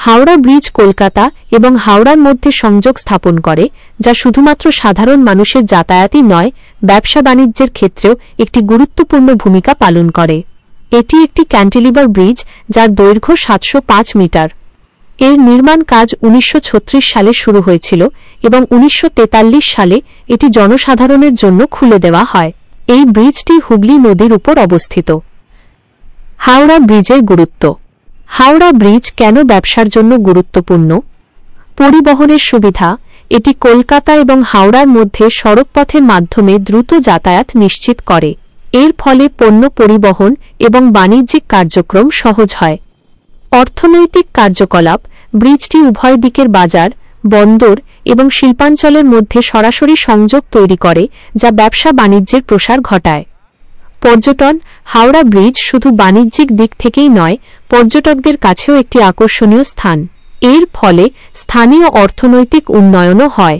Howrah bridge Kolkata এবং হাওড়ার মধ্যে সংযোগ স্থাপন করে, যা শুধুমাত্র সাধারণ মানুষের যাতায়াতই নয়, ব্যবসা বাণিজ্যের ক্ষেত্রেও একটি গুরুত্বপূর্ণ ভূমিকা পালন করে। এটি একটি ক্যান্টিলিভার ব্রিজ, যার দৈর্ঘ্য ৭০৫ মিটার। এর নির্মাণ কাজ ১৯৩৬ সালে শুরু হয়েছিল এবং ১৯৪৩ সালে এটি জনসাধারণের জন্য খুলে দেওয়া হয়। এই ব্রিজটি হুগলি নদীর উপর অবস্থিত। হাওড়া ব্রিজের গুরুত্ব। হাওড়া ব্রিজ কেন ব্যবসার জন্য গুরুত্বপূর্ণ? পরিবহনের সুবিধা। এটি কলকাতা এবং হাওড়ার মধ্যে সড়কপথের মাধ্যমে দ্রুত যাতায়াত নিশ্চিত করে। এর ফলে পণ্য পরিবহন এবং বাণিজ্যিক কার্যক্রম সহজ হয়। অর্থনৈতিক কার্যকলাপ। ব্রিজটি উভয় দিকের বাজার, বন্দর এবং শিল্পাঞ্চলের মধ্যে সরাসরি সংযোগ তৈরি করে, যা ব্যবসা বাণিজ্যের প্রসার ঘটায়। পর্যটন। হাওড়া ব্রিজ শুধু বাণিজ্যিক দিক থেকেই নয়, পর্যটকদের কাছেও একটি আকর্ষণীয় স্থান। এর ফলে স্থানীয় অর্থনৈতিক উন্নয়নও হয়।